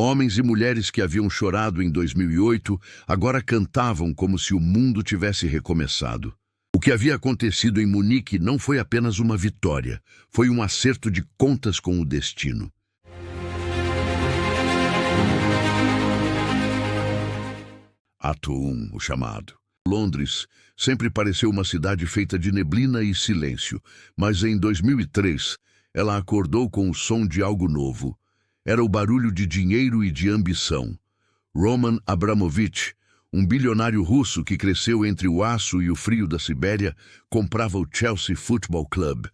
Homens e mulheres que haviam chorado em 2008 agora cantavam como se o mundo tivesse recomeçado. O que havia acontecido em Munique não foi apenas uma vitória, foi um acerto de contas com o destino. Ato 1, o chamado. Londres sempre pareceu uma cidade feita de neblina e silêncio, mas em 2003 ela acordou com o som de algo novo. Era o barulho de dinheiro e de ambição. Roman Abramovich, um bilionário russo que cresceu entre o aço e o frio da Sibéria, comprava o Chelsea Football Club.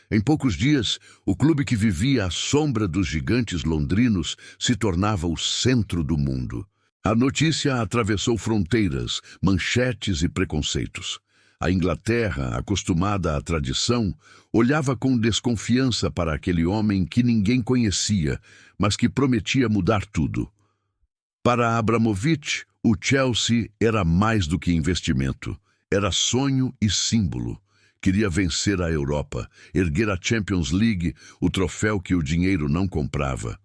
Em poucos dias, o clube que vivia à sombra dos gigantes londrinos se tornava o centro do mundo. A notícia atravessou fronteiras, manchetes e preconceitos. A Inglaterra, acostumada à tradição, olhava com desconfiança para aquele homem que ninguém conhecia, mas que prometia mudar tudo. Para Abramovich, o Chelsea era mais do que investimento. Era sonho e símbolo. Queria vencer a Europa, erguer a Champions League, o troféu que o dinheiro não comprava.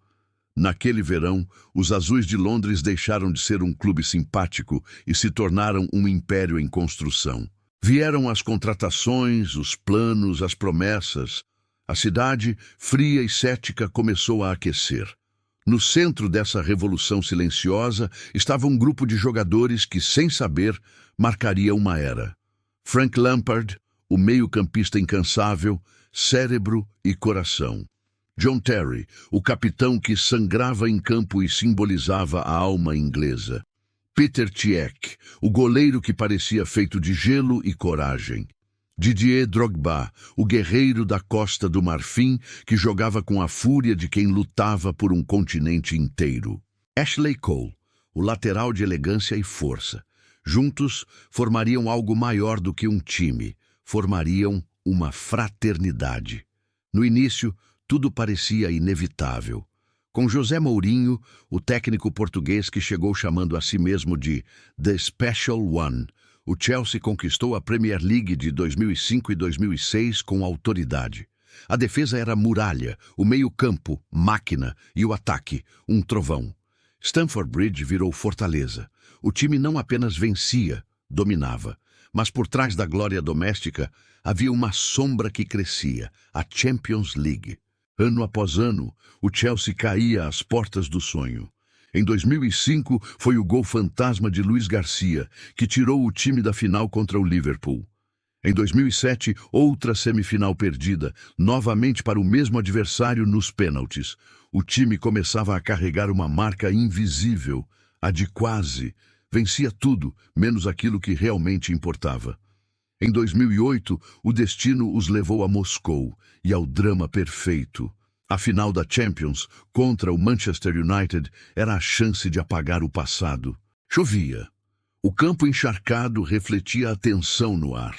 Naquele verão, os Azuis de Londres deixaram de ser um clube simpático e se tornaram um império em construção. Vieram as contratações, os planos, as promessas. A cidade, fria e cética, começou a aquecer. No centro dessa revolução silenciosa estava um grupo de jogadores que, sem saber, marcaria uma era. Frank Lampard, o meio-campista incansável, cérebro e coração. John Terry, o capitão que sangrava em campo e simbolizava a alma inglesa. Peter Cech, o goleiro que parecia feito de gelo e coragem. Didier Drogba, o guerreiro da Costa do Marfim que jogava com a fúria de quem lutava por um continente inteiro. Ashley Cole, o lateral de elegância e força. Juntos, formariam algo maior do que um time. Formariam uma fraternidade. No início, tudo parecia inevitável. Com José Mourinho, o técnico português que chegou chamando a si mesmo de The Special One, o Chelsea conquistou a Premier League de 2005 e 2006 com autoridade. A defesa era muralha, o meio-campo, máquina e o ataque, um trovão. Stamford Bridge virou fortaleza. O time não apenas vencia, dominava. Mas por trás da glória doméstica havia uma sombra que crescia, a Champions League. Ano após ano, o Chelsea caía às portas do sonho. Em 2005, foi o gol fantasma de Luis Garcia, que tirou o time da final contra o Liverpool. Em 2007, outra semifinal perdida, novamente para o mesmo adversário nos pênaltis. O time começava a carregar uma marca invisível, a de quase. Vencia tudo, menos aquilo que realmente importava. Em 2008, o destino os levou a Moscou e ao drama perfeito. A final da Champions contra o Manchester United era a chance de apagar o passado. Chovia. O campo encharcado refletia a tensão no ar.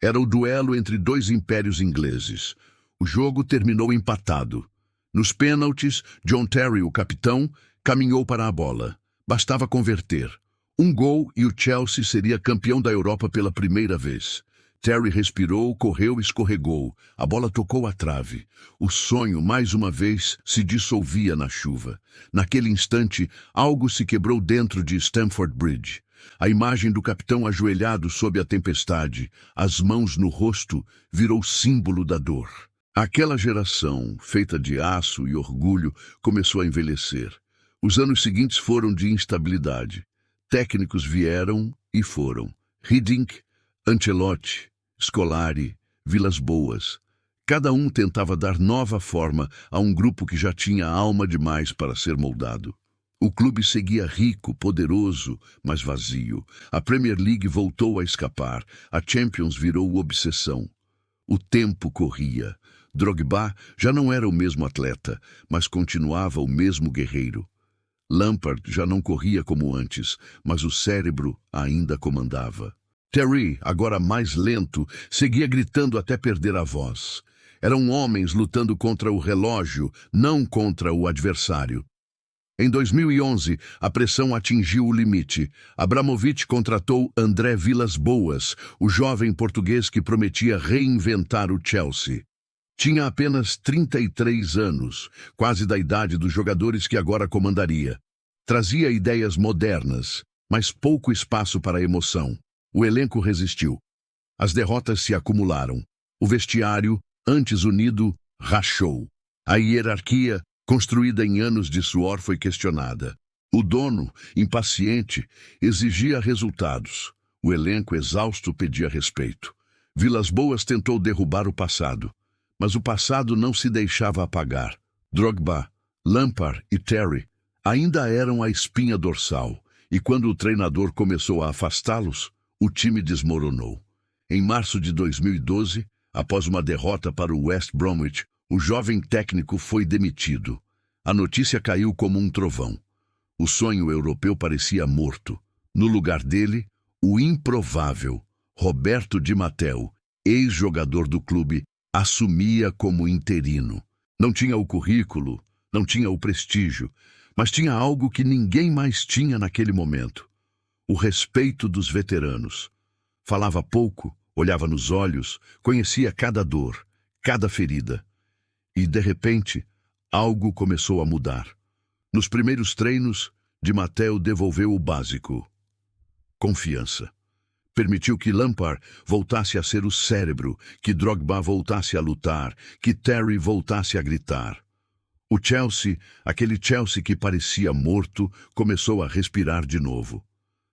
Era o duelo entre dois impérios ingleses. O jogo terminou empatado. Nos pênaltis, John Terry, o capitão, caminhou para a bola. Bastava converter. Um gol e o Chelsea seria campeão da Europa pela primeira vez. Terry respirou, correu e escorregou. A bola tocou a trave. O sonho, mais uma vez, se dissolvia na chuva. Naquele instante, algo se quebrou dentro de Stamford Bridge. A imagem do capitão ajoelhado sob a tempestade, as mãos no rosto, virou símbolo da dor. Aquela geração, feita de aço e orgulho, começou a envelhecer. Os anos seguintes foram de instabilidade. Técnicos vieram e foram. Hiddink, Ancelotti, Scolari, Vilas-Boas. Cada um tentava dar nova forma a um grupo que já tinha alma demais para ser moldado. O clube seguia rico, poderoso, mas vazio. A Premier League voltou a escapar. A Champions virou obsessão. O tempo corria. Drogba já não era o mesmo atleta, mas continuava o mesmo guerreiro. Lampard já não corria como antes, mas o cérebro ainda comandava. Terry, agora mais lento, seguia gritando até perder a voz. Eram homens lutando contra o relógio, não contra o adversário. Em 2011, a pressão atingiu o limite. Abramovich contratou André Vilas-Boas, o jovem português que prometia reinventar o Chelsea. Tinha apenas 33 anos, quase da idade dos jogadores que agora comandaria. Trazia ideias modernas, mas pouco espaço para a emoção. O elenco resistiu. As derrotas se acumularam. O vestiário, antes unido, rachou. A hierarquia, construída em anos de suor, foi questionada. O dono, impaciente, exigia resultados. O elenco, exausto, pedia respeito. Vilas Boas tentou derrubar o passado, mas o passado não se deixava apagar. Drogba, Lampard e Terry ainda eram a espinha dorsal, e quando o treinador começou a afastá-los, o time desmoronou. Em março de 2012, após uma derrota para o West Bromwich, o jovem técnico foi demitido. A notícia caiu como um trovão. O sonho europeu parecia morto. No lugar dele, o improvável Roberto Di Matteo, ex-jogador do clube, assumia como interino. Não tinha o currículo, não tinha o prestígio, mas tinha algo que ninguém mais tinha naquele momento: o respeito dos veteranos. Falava pouco, olhava nos olhos, conhecia cada dor, cada ferida. E, de repente, algo começou a mudar. Nos primeiros treinos, Di Matteo devolveu o básico: confiança. Permitiu que Lampard voltasse a ser o cérebro, que Drogba voltasse a lutar, que Terry voltasse a gritar. O Chelsea, aquele Chelsea que parecia morto, começou a respirar de novo.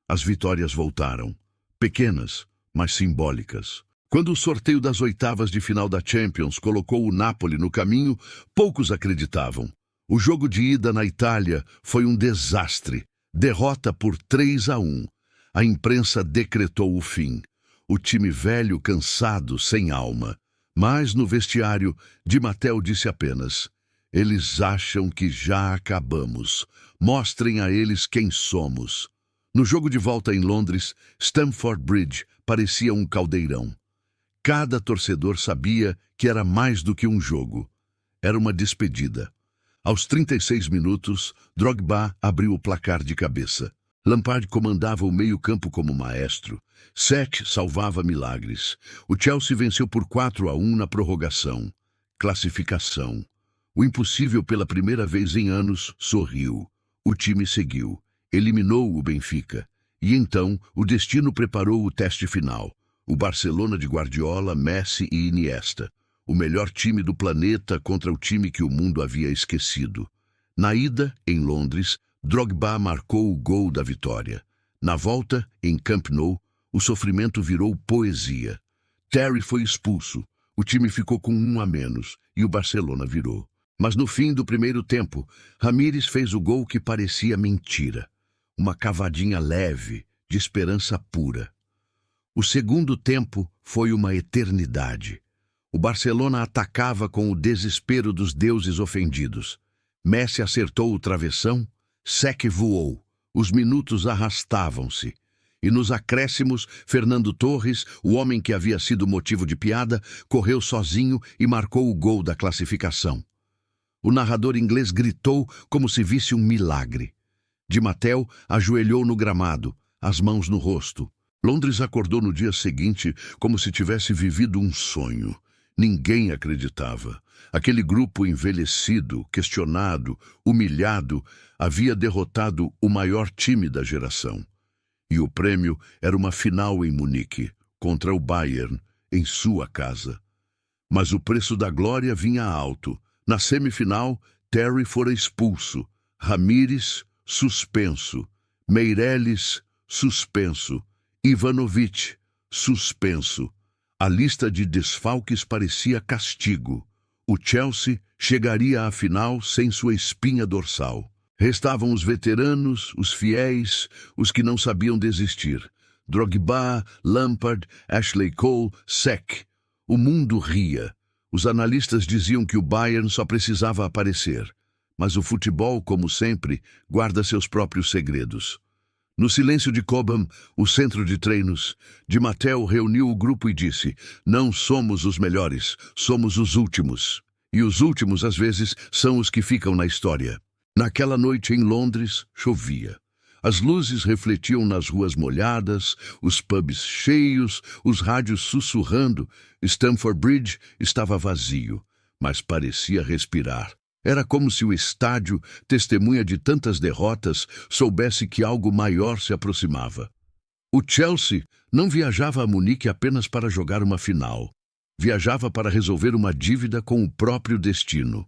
As vitórias voltaram, pequenas, mas simbólicas. Quando o sorteio das oitavas de final da Champions colocou o Napoli no caminho, poucos acreditavam. O jogo de ida na Itália foi um desastre. Derrota por 3-1. A imprensa decretou o fim. O time velho, cansado, sem alma. Mas no vestiário, Di Matteo disse apenas: eles acham que já acabamos. Mostrem a eles quem somos. No jogo de volta em Londres, Stamford Bridge parecia um caldeirão. Cada torcedor sabia que era mais do que um jogo. Era uma despedida. Aos 36 minutos, Drogba abriu o placar de cabeça. Lampard comandava o meio-campo como maestro. Cech salvava milagres. O Chelsea venceu por 4-1 na prorrogação. Classificação. O impossível pela primeira vez em anos sorriu. O time seguiu. Eliminou o Benfica. E então o destino preparou o teste final. O Barcelona de Guardiola, Messi e Iniesta. O melhor time do planeta contra o time que o mundo havia esquecido. Na ida, em Londres, Drogba marcou o gol da vitória. Na volta, em Camp Nou, o sofrimento virou poesia. Terry foi expulso. O time ficou com 1 a menos e o Barcelona virou. Mas no fim do primeiro tempo, Ramírez fez o gol que parecia mentira. Uma cavadinha leve, de esperança pura. O segundo tempo foi uma eternidade. O Barcelona atacava com o desespero dos deuses ofendidos. Messi acertou o travessão, Cech voou. Os minutos arrastavam-se. E nos acréscimos, Fernando Torres, o homem que havia sido motivo de piada, correu sozinho e marcou o gol da classificação. O narrador inglês gritou como se visse um milagre. Di Matteo ajoelhou no gramado, as mãos no rosto. Londres acordou no dia seguinte como se tivesse vivido um sonho. Ninguém acreditava. Aquele grupo envelhecido, questionado, humilhado, havia derrotado o maior time da geração. E o prêmio era uma final em Munique, contra o Bayern, em sua casa. Mas o preço da glória vinha alto. Na semifinal, Terry fora expulso. Ramírez, suspenso. Meireles, suspenso. Ivanovic, suspenso. A lista de desfalques parecia castigo. O Chelsea chegaria à final sem sua espinha dorsal. Restavam os veteranos, os fiéis, os que não sabiam desistir. Drogba, Lampard, Ashley Cole, Cech. O mundo ria. Os analistas diziam que o Bayern só precisava aparecer. Mas o futebol, como sempre, guarda seus próprios segredos. No silêncio de Cobham, o centro de treinos, Di Matteo reuniu o grupo e disse: não somos os melhores, somos os últimos. E os últimos, às vezes, são os que ficam na história. Naquela noite em Londres, chovia. As luzes refletiam nas ruas molhadas, os pubs cheios, os rádios sussurrando. Stamford Bridge estava vazio, mas parecia respirar. Era como se o estádio, testemunha de tantas derrotas, soubesse que algo maior se aproximava. O Chelsea não viajava a Munique apenas para jogar uma final. Viajava para resolver uma dívida com o próprio destino.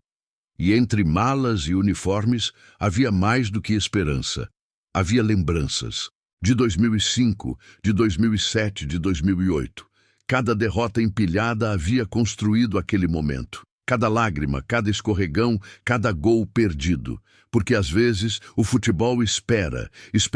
E entre malas e uniformes havia mais do que esperança. Havia lembranças. De 2005, de 2007, de 2008. Cada derrota empilhada havia construído aquele momento. Cada lágrima, cada escorregão, cada gol perdido. Porque às vezes o futebol espera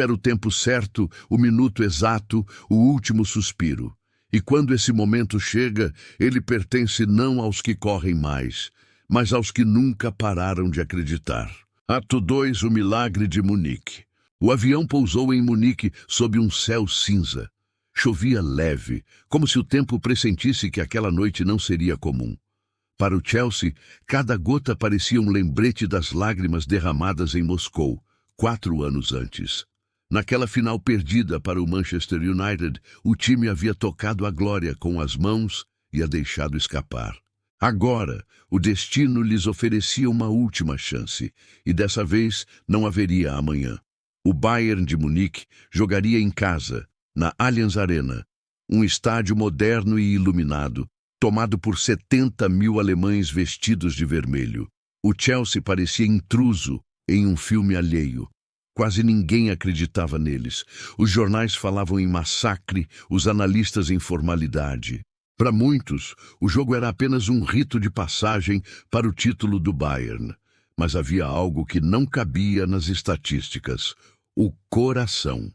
o tempo certo, o minuto exato, o último suspiro. E quando esse momento chega, ele pertence não aos que correm mais, mas aos que nunca pararam de acreditar. Ato 2, o milagre de Munique. O avião pousou em Munique sob um céu cinza. Chovia leve, como se o tempo pressentisse que aquela noite não seria comum. Para o Chelsea, cada gota parecia um lembrete das lágrimas derramadas em Moscou, 4 anos antes. Naquela final perdida para o Manchester United, o time havia tocado a glória com as mãos e a deixado escapar. Agora, o destino lhes oferecia uma última chance, e dessa vez não haveria amanhã. O Bayern de Munique jogaria em casa, na Allianz Arena, um estádio moderno e iluminado, tomado por 70 mil alemães vestidos de vermelho. O Chelsea parecia intruso em um filme alheio. Quase ninguém acreditava neles. Os jornais falavam em massacre, os analistas em formalidade. Para muitos, o jogo era apenas um rito de passagem para o título do Bayern. Mas havia algo que não cabia nas estatísticas: o coração.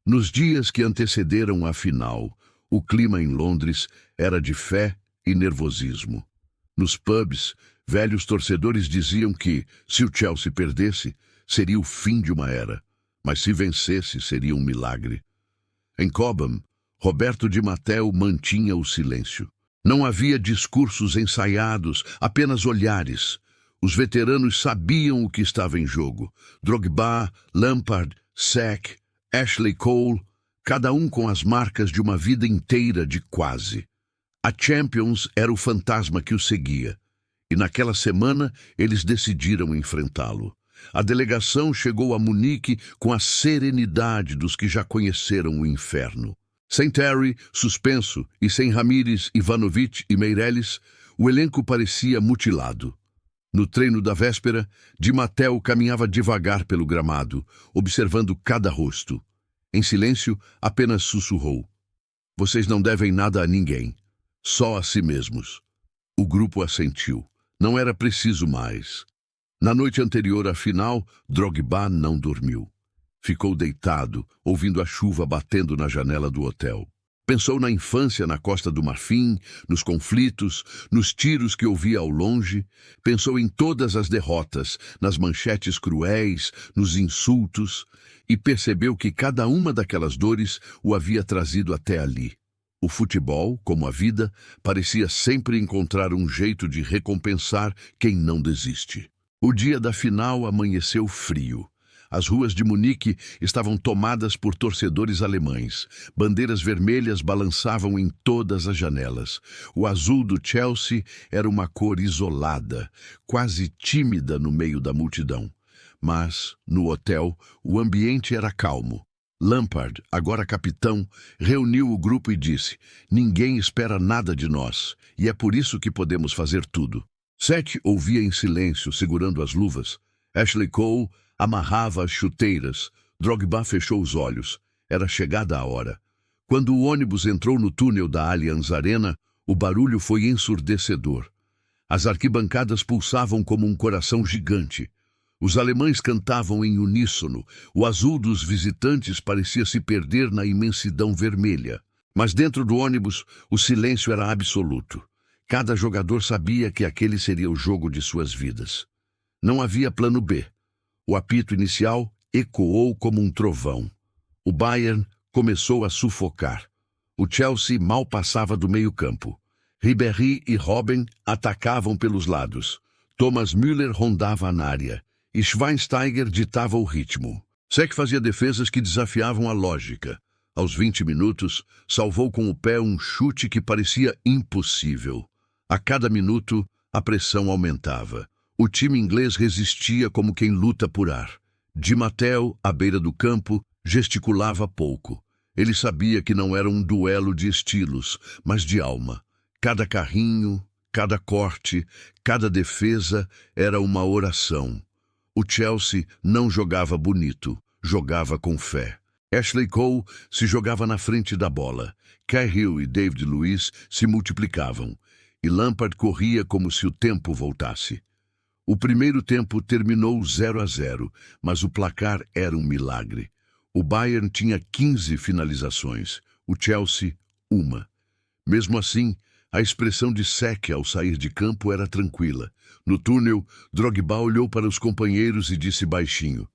Nos dias que antecederam a final, o clima em Londres era de fé e nervosismo. Nos pubs, velhos torcedores diziam que, se o Chelsea perdesse, seria o fim de uma era, mas se vencesse, seria um milagre. Em Cobham, Roberto Di Matteo mantinha o silêncio. Não havia discursos ensaiados, apenas olhares. Os veteranos sabiam o que estava em jogo. Drogba, Lampard, Cech, Ashley Cole, cada um com as marcas de uma vida inteira de quase. A Champions era o fantasma que o seguia, e naquela semana eles decidiram enfrentá-lo. A delegação chegou a Munique com a serenidade dos que já conheceram o inferno. Sem Terry, suspenso, e sem Ramires, Ivanovic e Meireles, o elenco parecia mutilado. No treino da véspera, Di Matteo caminhava devagar pelo gramado, observando cada rosto. Em silêncio, apenas sussurrou: "Vocês não devem nada a ninguém, só a si mesmos." O grupo assentiu. Não era preciso mais. Na noite anterior à final, Drogba não dormiu. Ficou deitado, ouvindo a chuva batendo na janela do hotel. Pensou na infância na Costa do Marfim, nos conflitos, nos tiros que ouvia ao longe. Pensou em todas as derrotas, nas manchetes cruéis, nos insultos, e percebeu que cada uma daquelas dores o havia trazido até ali. O futebol, como a vida, parecia sempre encontrar um jeito de recompensar quem não desiste. O dia da final amanheceu frio. As ruas de Munique estavam tomadas por torcedores alemães. Bandeiras vermelhas balançavam em todas as janelas. O azul do Chelsea era uma cor isolada, quase tímida no meio da multidão. Mas, no hotel, o ambiente era calmo. Lampard, agora capitão, reuniu o grupo e disse: "Ninguém espera nada de nós, e é por isso que podemos fazer tudo." Cech ouvia em silêncio, segurando as luvas. Ashley Cole amarrava as chuteiras. Drogba fechou os olhos. Era chegada a hora. Quando o ônibus entrou no túnel da Allianz Arena, o barulho foi ensurdecedor. As arquibancadas pulsavam como um coração gigante. Os alemães cantavam em uníssono. O azul dos visitantes parecia se perder na imensidão vermelha. Mas dentro do ônibus, o silêncio era absoluto. Cada jogador sabia que aquele seria o jogo de suas vidas. Não havia plano B. O apito inicial ecoou como um trovão. O Bayern começou a sufocar. O Chelsea mal passava do meio-campo. Ribéry e Robben atacavam pelos lados. Thomas Müller rondava na área. E Schweinsteiger ditava o ritmo. Cech fazia defesas que desafiavam a lógica. Aos 20 minutos, salvou com o pé um chute que parecia impossível. A cada minuto, a pressão aumentava. O time inglês resistia como quem luta por ar. Di Matteo, à beira do campo, gesticulava pouco. Ele sabia que não era um duelo de estilos, mas de alma. Cada carrinho, cada corte, cada defesa era uma oração. O Chelsea não jogava bonito, jogava com fé. Ashley Cole se jogava na frente da bola. Cahill e David Luiz se multiplicavam. E Lampard corria como se o tempo voltasse. O primeiro tempo terminou 0-0, mas o placar era um milagre. O Bayern tinha 15 finalizações, o Chelsea, 1. Mesmo assim, a expressão de Cech ao sair de campo era tranquila. No túnel, Drogba olhou para os companheiros e disse baixinho: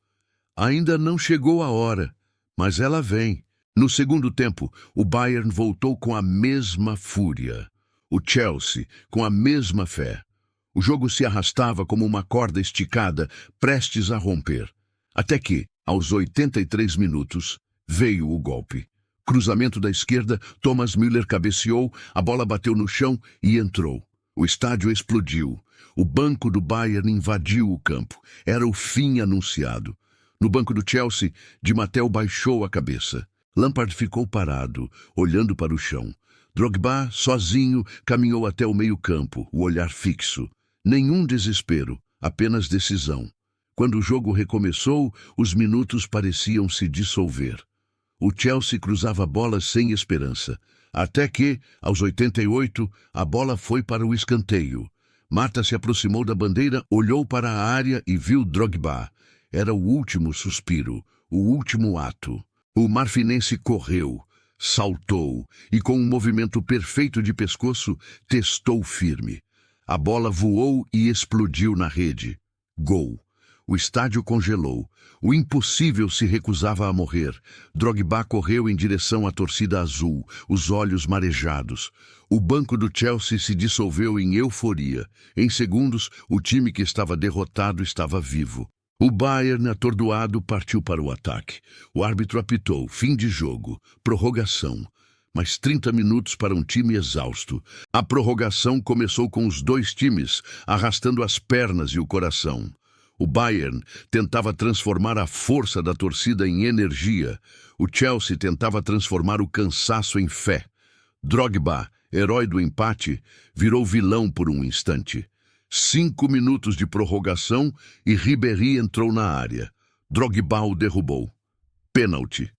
"Ainda não chegou a hora, mas ela vem." No segundo tempo, o Bayern voltou com a mesma fúria. O Chelsea, com a mesma fé. O jogo se arrastava como uma corda esticada, prestes a romper. Até que, aos 83 minutos, veio o golpe. Cruzamento da esquerda, Thomas Müller cabeceou, a bola bateu no chão e entrou. O estádio explodiu. O banco do Bayern invadiu o campo. Era o fim anunciado. No banco do Chelsea, Di Matteo baixou a cabeça. Lampard ficou parado, olhando para o chão. Drogba, sozinho, caminhou até o meio-campo, o olhar fixo. Nenhum desespero, apenas decisão. Quando o jogo recomeçou, os minutos pareciam se dissolver. O Chelsea cruzava bolas sem esperança, até que, aos 88, a bola foi para o escanteio. Mata se aproximou da bandeira, olhou para a área e viu Drogba. Era o último suspiro, o último ato. O marfinense correu, saltou e, com um movimento perfeito de pescoço, testou firme. A bola voou e explodiu na rede. Gol. O estádio congelou. O impossível se recusava a morrer. Drogba correu em direção à torcida azul, os olhos marejados. O banco do Chelsea se dissolveu em euforia. Em segundos, o time que estava derrotado estava vivo. O Bayern, atordoado, partiu para o ataque. O árbitro apitou, fim de jogo, prorrogação. Mais 30 minutos para um time exausto. A prorrogação começou com os dois times arrastando as pernas e o coração. O Bayern tentava transformar a força da torcida em energia. O Chelsea tentava transformar o cansaço em fé. Drogba, herói do empate, virou vilão por um instante. 5 minutos de prorrogação e Ribéry entrou na área. Drogba o derrubou. Pênalti.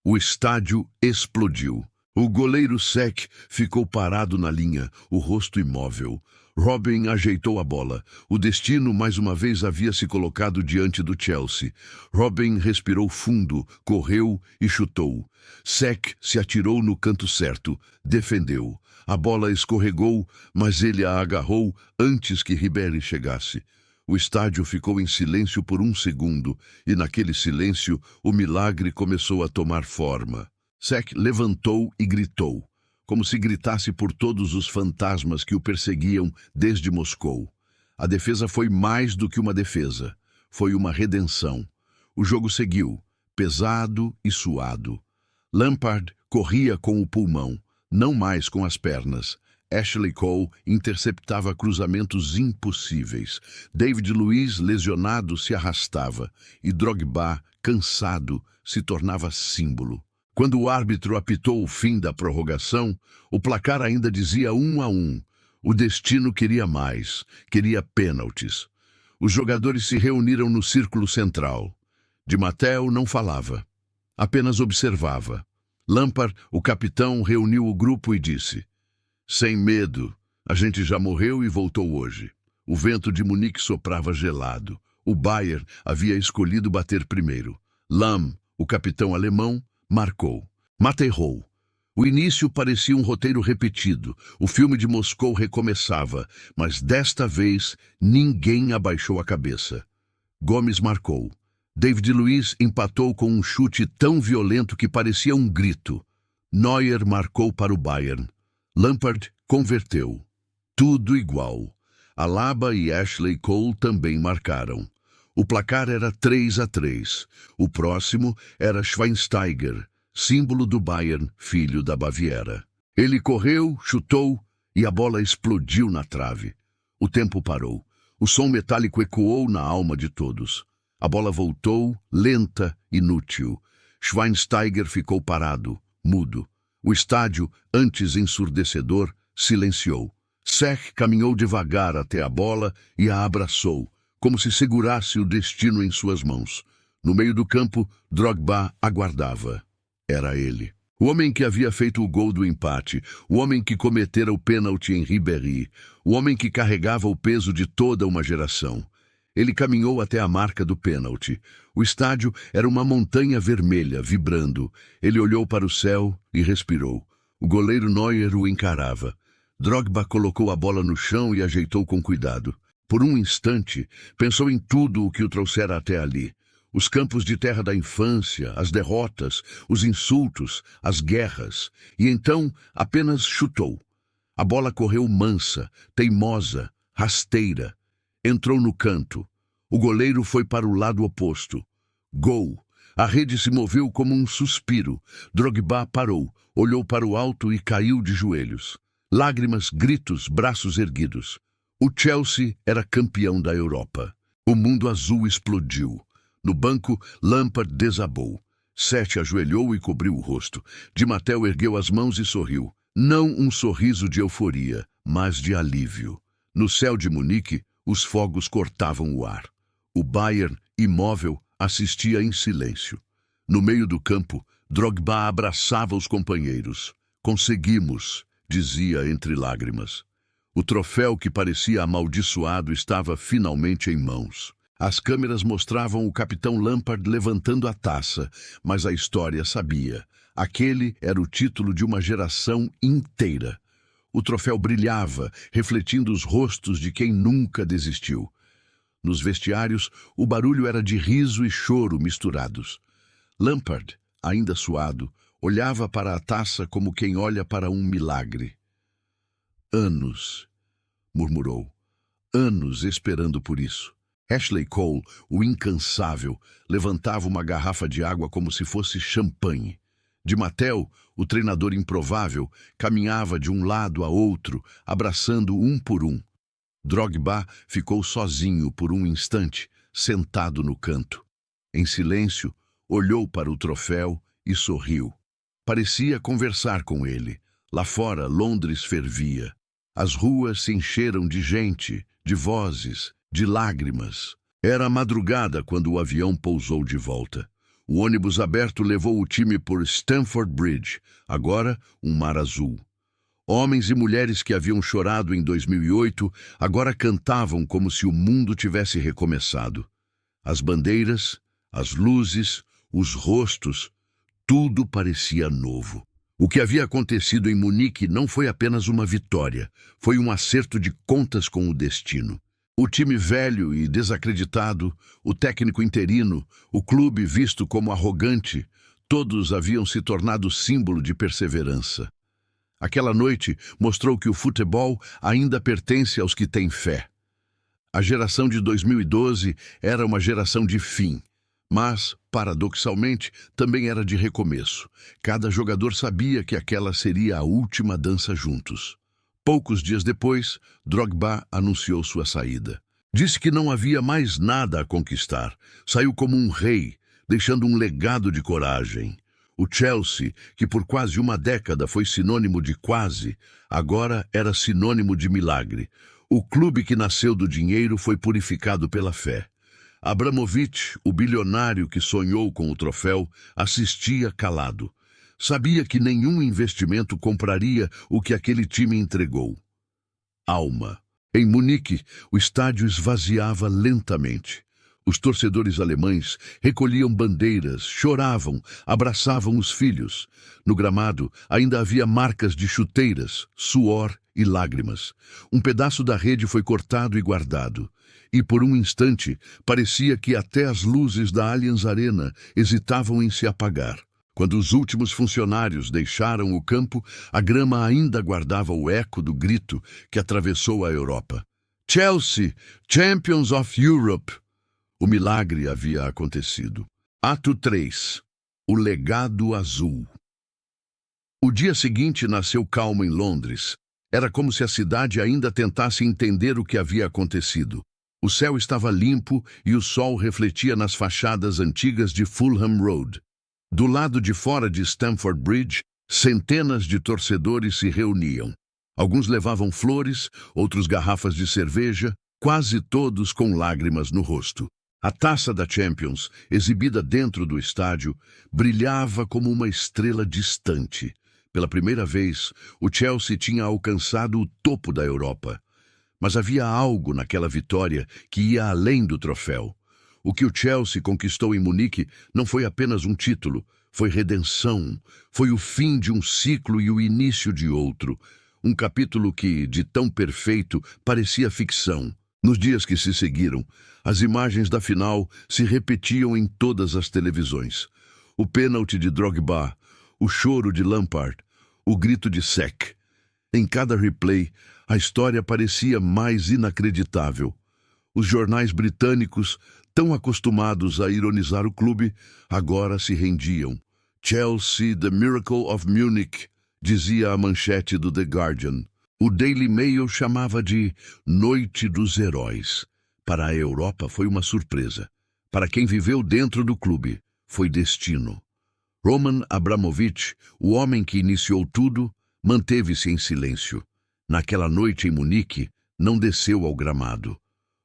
O estádio explodiu. O goleiro Cech ficou parado na linha, o rosto imóvel. Robin ajeitou a bola. O destino mais uma vez havia se colocado diante do Chelsea. Robin respirou fundo, correu e chutou. Cech se atirou no canto certo, defendeu. A bola escorregou, mas ele a agarrou antes que Ribéry chegasse. O estádio ficou em silêncio por um segundo, e naquele silêncio o milagre começou a tomar forma. Cech levantou e gritou, como se gritasse por todos os fantasmas que o perseguiam desde Moscou. A defesa foi mais do que uma defesa. Foi uma redenção. O jogo seguiu, pesado e suado. Lampard corria com o pulmão, não mais com as pernas. Ashley Cole interceptava cruzamentos impossíveis. David Luiz, lesionado, se arrastava. E Drogba, cansado, se tornava símbolo. Quando o árbitro apitou o fim da prorrogação, o placar ainda dizia 1-1. O destino queria mais, queria pênaltis. Os jogadores se reuniram no círculo central. Di Matteo não falava, apenas observava. Lampard, o capitão, reuniu o grupo e disse: "Sem medo, a gente já morreu e voltou hoje." O vento de Munique soprava gelado. O Bayern havia escolhido bater primeiro. Lahm, o capitão alemão, marcou. Materrou. O início parecia um roteiro repetido. O filme de Moscou recomeçava, mas desta vez ninguém abaixou a cabeça. Gomes marcou. David Luiz empatou com um chute tão violento que parecia um grito. Neuer marcou para o Bayern. Lampard converteu. Tudo igual. Alaba e Ashley Cole também marcaram. O placar era 3-3. O próximo era Schweinsteiger, símbolo do Bayern, filho da Baviera. Ele correu, chutou e a bola explodiu na trave. O tempo parou. O som metálico ecoou na alma de todos. A bola voltou, lenta, inútil. Schweinsteiger ficou parado, mudo. O estádio, antes ensurdecedor, silenciou. Serre caminhou devagar até a bola e a abraçou, como se segurasse o destino em suas mãos. No meio do campo, Drogba aguardava. Era ele. O homem que havia feito o gol do empate, o homem que cometera o pênalti em Ribéry, o homem que carregava o peso de toda uma geração. Ele caminhou até a marca do pênalti. O estádio era uma montanha vermelha, vibrando. Ele olhou para o céu e respirou. O goleiro Neuer o encarava. Drogba colocou a bola no chão e ajeitou com cuidado. Por um instante, pensou em tudo o que o trouxera até ali. Os campos de terra da infância, as derrotas, os insultos, as guerras. E então apenas chutou. A bola correu mansa, teimosa, rasteira. Entrou no canto. O goleiro foi para o lado oposto. Gol! A rede se moveu como um suspiro. Drogba parou, olhou para o alto e caiu de joelhos. Lágrimas, gritos, braços erguidos. O Chelsea era campeão da Europa. O mundo azul explodiu. No banco, Lampard desabou. Sete ajoelhou e cobriu o rosto. Di Matteo ergueu as mãos e sorriu. Não um sorriso de euforia, mas de alívio. No céu de Munique, os fogos cortavam o ar. O Bayern, imóvel, assistia em silêncio. No meio do campo, Drogba abraçava os companheiros. Conseguimos, dizia entre lágrimas. O troféu que parecia amaldiçoado estava finalmente em mãos. As câmeras mostravam o capitão Lampard levantando a taça, mas a história sabia. Aquele era o título de uma geração inteira. O troféu brilhava, refletindo os rostos de quem nunca desistiu. Nos vestiários, o barulho era de riso e choro misturados. Lampard, ainda suado, olhava para a taça como quem olha para um milagre. Anos, murmurou. Anos esperando por isso. Ashley Cole, o incansável, levantava uma garrafa de água como se fosse champanhe. Di Matteo, o treinador improvável, caminhava de um lado a outro, abraçando um por um. Drogba ficou sozinho por um instante, sentado no canto. Em silêncio, olhou para o troféu e sorriu. Parecia conversar com ele. Lá fora, Londres fervia. As ruas se encheram de gente, de vozes, de lágrimas. Era madrugada quando o avião pousou de volta. O ônibus aberto levou o time por Stamford Bridge, agora um mar azul. Homens e mulheres que haviam chorado em 2008 agora cantavam como se o mundo tivesse recomeçado. As bandeiras, as luzes, os rostos, tudo parecia novo. O que havia acontecido em Munique não foi apenas uma vitória, foi um acerto de contas com o destino. O time velho e desacreditado, o técnico interino, o clube visto como arrogante, todos haviam se tornado símbolo de perseverança. Aquela noite mostrou que o futebol ainda pertence aos que têm fé. A geração de 2012 era uma geração de fim, mas, paradoxalmente, também era de recomeço. Cada jogador sabia que aquela seria a última dança juntos. Poucos dias depois, Drogba anunciou sua saída. Disse que não havia mais nada a conquistar. Saiu como um rei, deixando um legado de coragem. O Chelsea, que por quase uma década foi sinônimo de quase, agora era sinônimo de milagre. O clube que nasceu do dinheiro foi purificado pela fé. Abramovich, o bilionário que sonhou com o troféu, assistia calado. Sabia que nenhum investimento compraria o que aquele time entregou. Alma. Em Munique, o estádio esvaziava lentamente. Os torcedores alemães recolhiam bandeiras, choravam, abraçavam os filhos. No gramado ainda havia marcas de chuteiras, suor e lágrimas. Um pedaço da rede foi cortado e guardado. E por um instante parecia que até as luzes da Allianz Arena hesitavam em se apagar. Quando os últimos funcionários deixaram o campo, a grama ainda guardava o eco do grito que atravessou a Europa. Chelsea, Champions of Europe! O milagre havia acontecido. Ato 3. O legado azul. O dia seguinte nasceu calmo em Londres. Era como se a cidade ainda tentasse entender o que havia acontecido. O céu estava limpo e o sol refletia nas fachadas antigas de Fulham Road. Do lado de fora de Stamford Bridge, centenas de torcedores se reuniam. Alguns levavam flores, outros garrafas de cerveja, quase todos com lágrimas no rosto. A taça da Champions, exibida dentro do estádio, brilhava como uma estrela distante. Pela primeira vez, o Chelsea tinha alcançado o topo da Europa. Mas havia algo naquela vitória que ia além do troféu. O que o Chelsea conquistou em Munique não foi apenas um título, foi redenção, foi o fim de um ciclo e o início de outro. Um capítulo que, de tão perfeito, parecia ficção. Nos dias que se seguiram, as imagens da final se repetiam em todas as televisões. O pênalti de Drogba, o choro de Lampard, o grito de Cech. Em cada replay, a história parecia mais inacreditável. Os jornais britânicos, tão acostumados a ironizar o clube, agora se rendiam. Chelsea, the Miracle of Munich, dizia a manchete do The Guardian. O Daily Mail chamava de Noite dos Heróis. Para a Europa foi uma surpresa. Para quem viveu dentro do clube, foi destino. Roman Abramovich, o homem que iniciou tudo, manteve-se em silêncio. Naquela noite em Munique, não desceu ao gramado.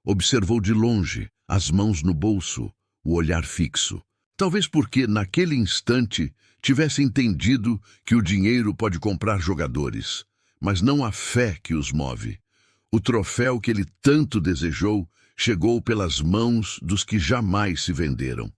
Observou de longe, as mãos no bolso, o olhar fixo. Talvez porque, naquele instante, tivesse entendido que o dinheiro pode comprar jogadores, mas não a fé que os move. O troféu que ele tanto desejou chegou pelas mãos dos que jamais se venderam.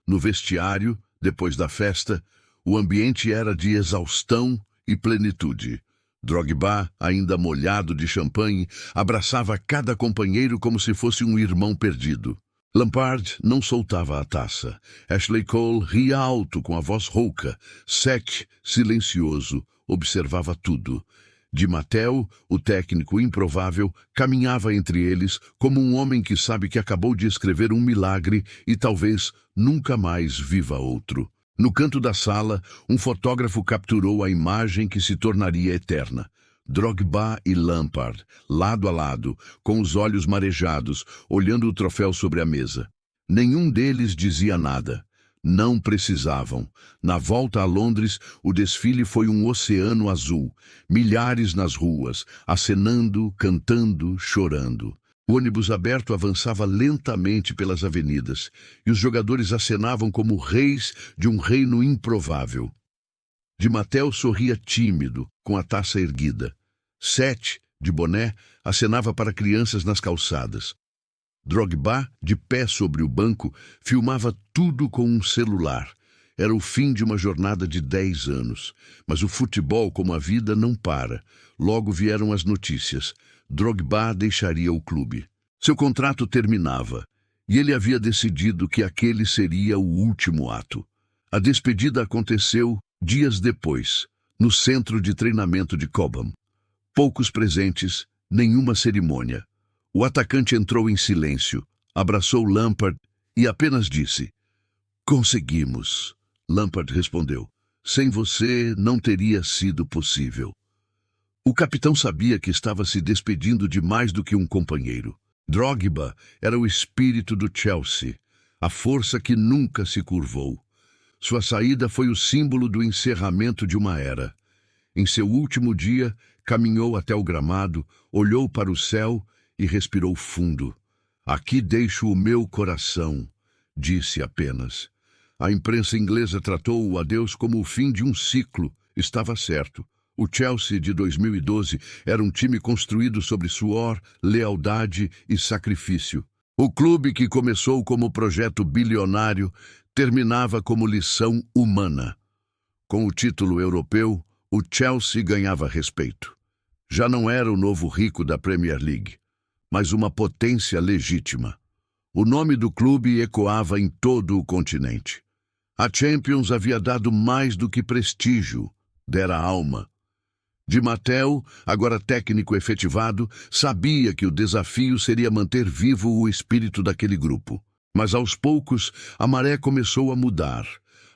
No vestiário, depois da festa, o ambiente era de exaustão e plenitude. Drogba, ainda molhado de champanhe, abraçava cada companheiro como se fosse um irmão perdido. Lampard não soltava a taça. Ashley Cole ria alto com a voz rouca. Cech, silencioso, observava tudo. Di Matteo, o técnico improvável, caminhava entre eles como um homem que sabe que acabou de escrever um milagre e talvez nunca mais viva outro. No canto da sala, um fotógrafo capturou a imagem que se tornaria eterna. Drogba e Lampard, lado a lado, com os olhos marejados, olhando o troféu sobre a mesa. Nenhum deles dizia nada. Não precisavam. Na volta a Londres, o desfile foi um oceano azul. Milhares nas ruas, acenando, cantando, chorando. O ônibus aberto avançava lentamente pelas avenidas, e os jogadores acenavam como reis de um reino improvável. Di Matteo sorria tímido, com a taça erguida. Cech, de boné, acenava para crianças nas calçadas. Drogba, de pé sobre o banco, filmava tudo com um celular. Era o fim de uma jornada de 10 anos. Mas o futebol, como a vida, não para. Logo vieram as notícias. Drogba deixaria o clube. Seu contrato terminava, e ele havia decidido que aquele seria o último ato. A despedida aconteceu dias depois, no centro de treinamento de Cobham. Poucos presentes, nenhuma cerimônia. O atacante entrou em silêncio, abraçou Lampard e apenas disse: "Conseguimos." Lampard respondeu: "Sem você não teria sido possível." O capitão sabia que estava se despedindo de mais do que um companheiro. Drogba era o espírito do Chelsea, a força que nunca se curvou. Sua saída foi o símbolo do encerramento de uma era. Em seu último dia, caminhou até o gramado, olhou para o céu e respirou fundo. "Aqui deixo o meu coração", disse apenas. A imprensa inglesa tratou o adeus como o fim de um ciclo. Estava certo. O Chelsea de 2012 era um time construído sobre suor, lealdade e sacrifício. O clube que começou como projeto bilionário terminava como lição humana. Com o título europeu, o Chelsea ganhava respeito. Já não era o novo rico da Premier League, mas uma potência legítima. O nome do clube ecoava em todo o continente. A Champions havia dado mais do que prestígio, dera alma. Di Matteo, agora técnico efetivado, sabia que o desafio seria manter vivo o espírito daquele grupo. Mas aos poucos, a maré começou a mudar.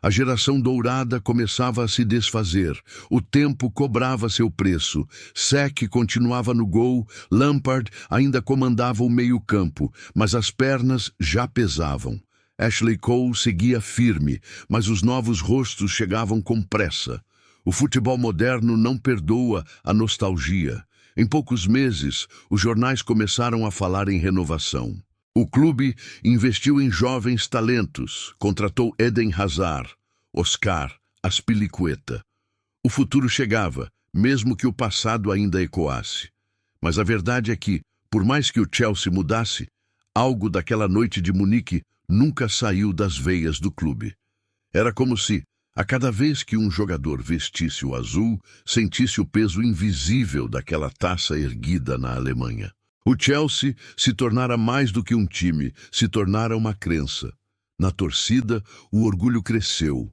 A geração dourada começava a se desfazer. O tempo cobrava seu preço. Cech continuava no gol, Lampard ainda comandava o meio-campo, mas as pernas já pesavam. Ashley Cole seguia firme, mas os novos rostos chegavam com pressa. O futebol moderno não perdoa a nostalgia. Em poucos meses, os jornais começaram a falar em renovação. O clube investiu em jovens talentos, contratou Eden Hazard, Oscar, Azpilicueta. O futuro chegava, mesmo que o passado ainda ecoasse. Mas a verdade é que, por mais que o Chelsea mudasse, algo daquela noite de Munique nunca saiu das veias do clube. Era como se, a cada vez que um jogador vestisse o azul, sentisse o peso invisível daquela taça erguida na Alemanha. O Chelsea se tornara mais do que um time, se tornara uma crença. Na torcida, o orgulho cresceu.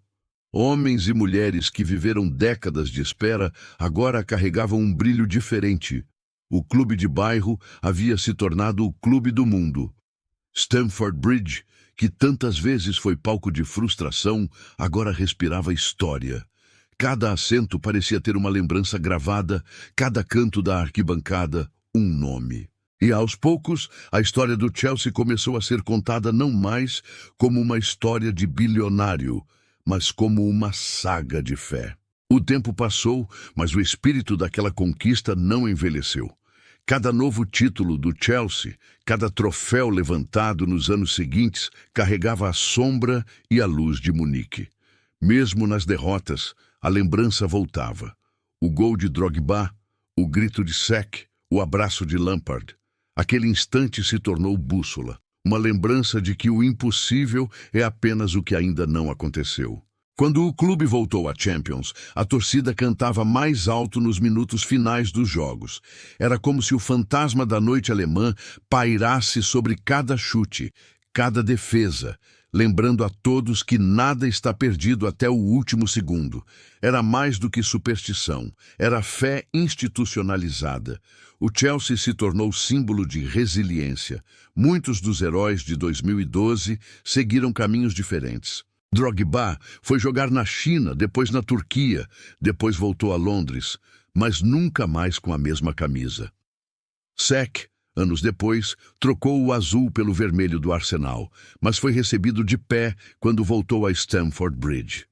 Homens e mulheres que viveram décadas de espera agora carregavam um brilho diferente. O clube de bairro havia se tornado o clube do mundo. Stamford Bridge, que tantas vezes foi palco de frustração, agora respirava história. Cada assento parecia ter uma lembrança gravada, cada canto da arquibancada, um nome. E aos poucos, a história do Chelsea começou a ser contada não mais como uma história de bilionário, mas como uma saga de fé. O tempo passou, mas o espírito daquela conquista não envelheceu. Cada novo título do Chelsea, cada troféu levantado nos anos seguintes, carregava a sombra e a luz de Munique. Mesmo nas derrotas, a lembrança voltava. O gol de Drogba, o grito de Cech, o abraço de Lampard. Aquele instante se tornou bússola, uma lembrança de que o impossível é apenas o que ainda não aconteceu. Quando o clube voltou à Champions, a torcida cantava mais alto nos minutos finais dos jogos. Era como se o fantasma da noite alemã pairasse sobre cada chute, cada defesa, lembrando a todos que nada está perdido até o último segundo. Era mais do que superstição, era fé institucionalizada. O Chelsea se tornou símbolo de resiliência. Muitos dos heróis de 2012 seguiram caminhos diferentes. Drogba foi jogar na China, depois na Turquia, depois voltou a Londres, mas nunca mais com a mesma camisa. Cech, anos depois, trocou o azul pelo vermelho do Arsenal, mas foi recebido de pé quando voltou a Stamford Bridge.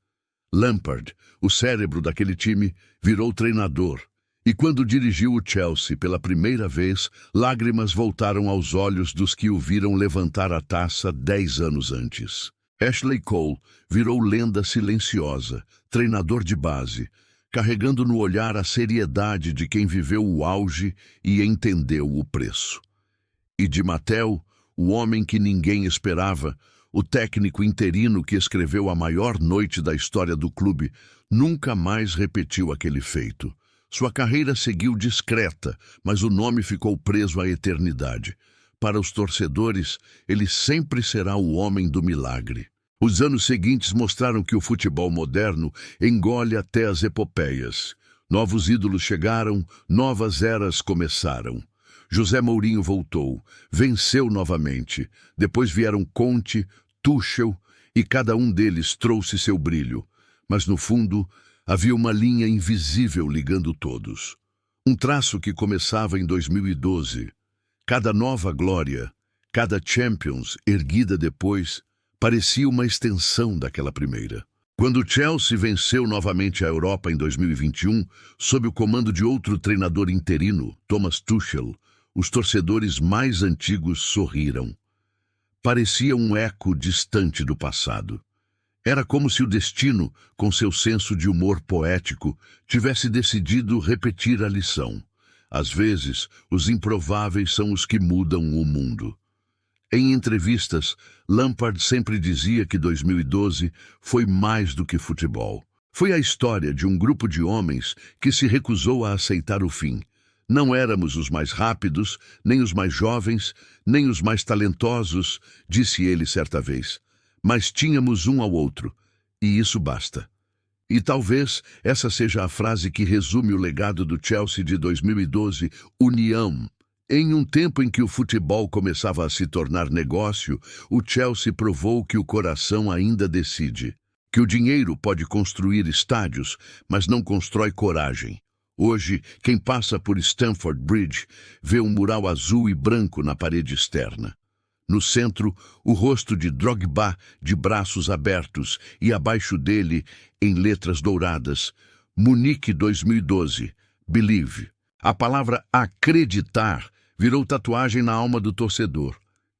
Lampard, o cérebro daquele time, virou treinador, e quando dirigiu o Chelsea pela primeira vez, lágrimas voltaram aos olhos dos que o viram levantar a taça 10 anos antes. Ashley Cole virou lenda silenciosa, treinador de base, carregando no olhar a seriedade de quem viveu o auge e entendeu o preço. E Di Matteo, o homem que ninguém esperava, o técnico interino que escreveu a maior noite da história do clube, nunca mais repetiu aquele feito. Sua carreira seguiu discreta, mas o nome ficou preso à eternidade. Para os torcedores, ele sempre será o homem do milagre. Os anos seguintes mostraram que o futebol moderno engole até as epopeias. Novos ídolos chegaram, novas eras começaram. José Mourinho voltou, venceu novamente. Depois vieram Conte, Tuchel, e cada um deles trouxe seu brilho. Mas no fundo, havia uma linha invisível ligando todos. Um traço que começava em 2012. Cada nova glória, cada Champions erguida depois, parecia uma extensão daquela primeira. Quando o Chelsea venceu novamente a Europa em 2021, sob o comando de outro treinador interino, Thomas Tuchel, os torcedores mais antigos sorriram. Parecia um eco distante do passado. Era como se o destino, com seu senso de humor poético, tivesse decidido repetir a lição. Às vezes, os improváveis são os que mudam o mundo. Em entrevistas, Lampard sempre dizia que 2012 foi mais do que futebol. Foi a história de um grupo de homens que se recusou a aceitar o fim. Não éramos os mais rápidos, nem os mais jovens, nem os mais talentosos, disse ele certa vez. Mas tínhamos um ao outro, e isso basta. E talvez essa seja a frase que resume o legado do Chelsea de 2012, união. Em um tempo em que o futebol começava a se tornar negócio, o Chelsea provou que o coração ainda decide. que o dinheiro pode construir estádios, mas não constrói coragem. Hoje, quem passa por Stamford Bridge vê um mural azul e branco na parede externa. No centro, o rosto de Drogba de braços abertos e abaixo dele, em letras douradas, Munique 2012, Believe. A palavra acreditar virou tatuagem na alma do torcedor.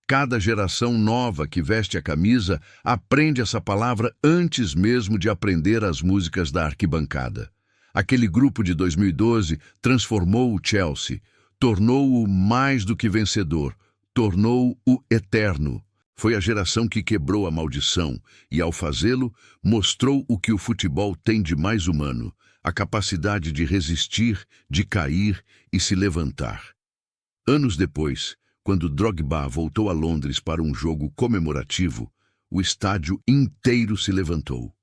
Cada geração nova que veste a camisa aprende essa palavra antes mesmo de aprender as músicas da arquibancada. Aquele grupo de 2012 transformou o Chelsea, tornou-o mais do que vencedor, tornou-o eterno. Foi a geração que quebrou a maldição e, ao fazê-lo, mostrou o que o futebol tem de mais humano, a capacidade de resistir, de cair e se levantar. Anos depois, quando Drogba voltou a Londres para um jogo comemorativo, o estádio inteiro se levantou.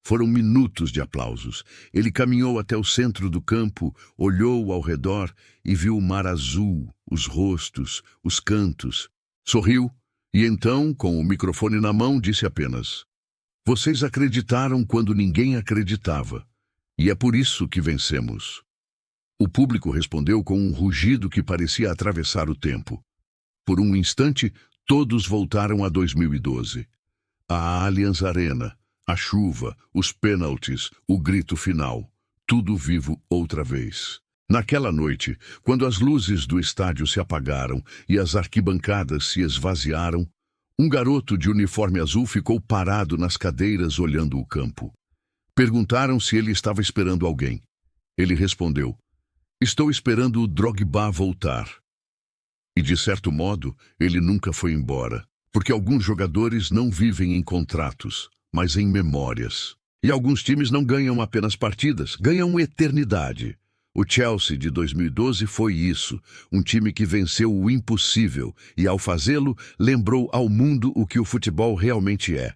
Foram minutos de aplausos. Ele caminhou até o centro do campo, olhou ao redor e viu o mar azul, os rostos, os cantos. Sorriu e então, com o microfone na mão, disse apenas: "Vocês acreditaram quando ninguém acreditava. E é por isso que vencemos." O público respondeu com um rugido que parecia atravessar o tempo. Por um instante, todos voltaram a 2012. A Allianz Arena, a chuva, os pênaltis, o grito final. Tudo vivo outra vez. Naquela noite, quando as luzes do estádio se apagaram e as arquibancadas se esvaziaram, um garoto de uniforme azul ficou parado nas cadeiras olhando o campo. Perguntaram se ele estava esperando alguém. Ele respondeu: "Estou esperando o Drogba voltar." E, de certo modo, ele nunca foi embora, porque alguns jogadores não vivem em contratos, mas em memórias. E alguns times não ganham apenas partidas, ganham eternidade. O Chelsea de 2012 foi isso, um time que venceu o impossível e, ao fazê-lo, lembrou ao mundo o que o futebol realmente é.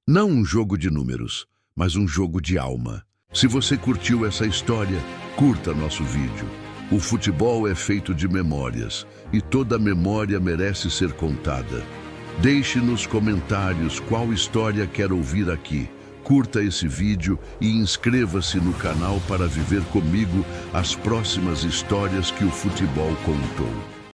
Não um jogo de números, mas um jogo de alma. Se você curtiu essa história, curta nosso vídeo. O futebol é feito de memórias, e toda memória merece ser contada. Deixe nos comentários qual história quer ouvir aqui. Curta esse vídeo e inscreva-se no canal para viver comigo as próximas histórias que o futebol contou.